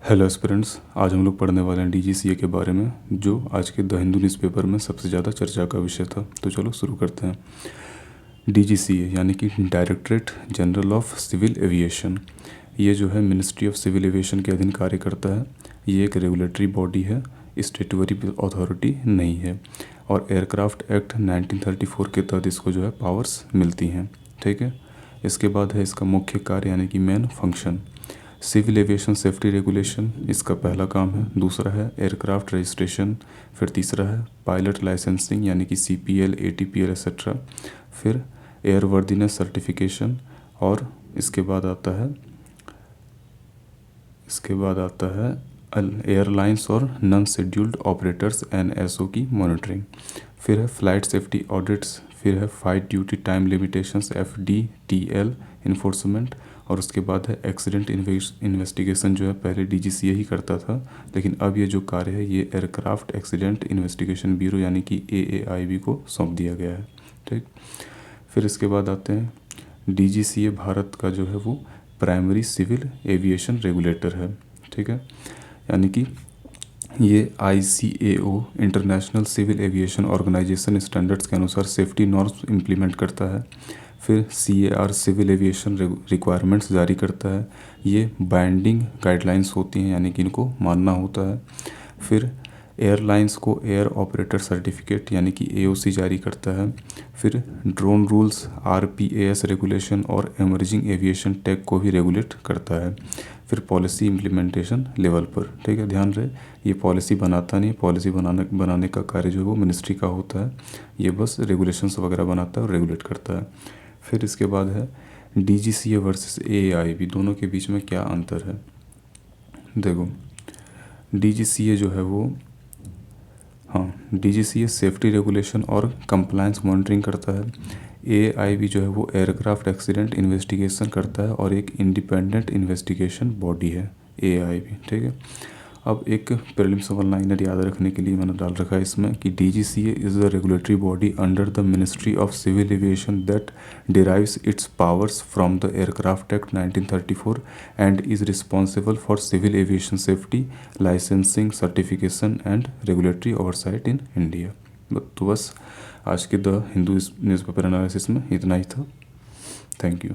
Hello aspirants, आज हम लोग पढ़ने वाले हैं डीजीसीए के बारे में, जो आज के द हिंदू न्यूज़पेपर में सबसे ज़्यादा चर्चा का विषय था। तो चलो शुरू करते हैं। डीजीसीए यानी कि directorate general of civil aviation, ये जो है मिनिस्ट्री ऑफ सिविल एविएशन के अधीन कार्य करता है। ये एक रेगुलेटरी बॉडी है, स्टेटूटरी अथॉरिटी नहीं है, और एयरक्राफ्ट एक्ट 1934 के तहत इसको जो है पावर्स मिलती हैं। ठीक है। इसके बाद है इसका मुख्य कार्य यानी कि main function, civil aviation safety regulation, इसका पहला काम है। दूसरा है एयरक्राफ्ट रजिस्ट्रेशन। फिर तीसरा है पायलट लाइसेंसिंग यानी कि CPL, ATPL एक्सेट्रा। फिर एयरवर्दीनेस सर्टिफिकेशन, और इसके बाद आता है एयरलाइंस और नॉन शेड्यूल्ड ऑपरेटर्स NSO की मॉनिटरिंग। फिर है फ्लाइट सेफ्टी ऑडिट्स। फिर है flight duty time limitations FDTL enforcement. और उसके बाद है एक्सीडेंट इन्वेस्टिगेशन, जो है पहले DGCA ही करता था, लेकिन अब ये जो कार्य है ये एयरक्राफ्ट एक्सीडेंट इन्वेस्टिगेशन ब्यूरो यानी कि AAIB को सौंप दिया गया है। ठीक। फिर इसके बाद आते हैं DGCA भारत का जो है वो प्राइमरी सिविल एविएशन रेगुलेटर है। ठीक है। यानी कि ये ICAO international civil aviation organisation standards के अनुसार सेफ्टी नॉर्म्स इम्प्लीमेंट करता है। फिर CAR सिविल एविएशन रिक्वायरमेंट्स जारी करता है। ये बाइंडिंग गाइडलाइंस होती हैं यानी कि इनको मानना होता है। फिर एयरलाइंस को एयर ऑपरेटर सर्टिफिकेट यानी कि AOC जारी करता है। फिर ड्रोन रूल्स, RPAS रेगुलेशन और एमर्जिंग एविएशन टेक को भी रेगुलेट करता है। फिर पॉलिसी इम्प्लीमेंटेशन लेवल पर, ठीक है, ध्यान रहे ये पॉलिसी बनाता नहीं, पॉलिसी बनाने का कार्य जो है वो मिनिस्ट्री का होता है। ये बस रेगुलेशंस वगैरह बनाता है और रेगुलेट करता है। फिर इसके बाद है DGCA वर्सेस AAIB, दोनों के बीच में क्या अंतर है। देखो, DGCA जो है वो DGCA सेफ्टी रेगुलेशन और कंप्लायंस मॉनिटरिंग करता है। AAIB जो है वो एयरक्राफ्ट एक्सीडेंट इन्वेस्टिगेशन करता है और एक इंडिपेंडेंट इन्वेस्टिगेशन बॉडी है AAIB। ठीक है। अब एक प्रीलिम्स वन लाइनर याद रखने के लिए मैंने डाल रखा है इसमें कि DGCA is the regulatory body under the ministry of civil aviation that derives its powers from the Aircraft Act 1934 and is responsible for civil aviation safety, licensing, certification and regulatory oversight in India। तो बस आज के the Hindu newspaper analysis में इतना ही था। Thank you.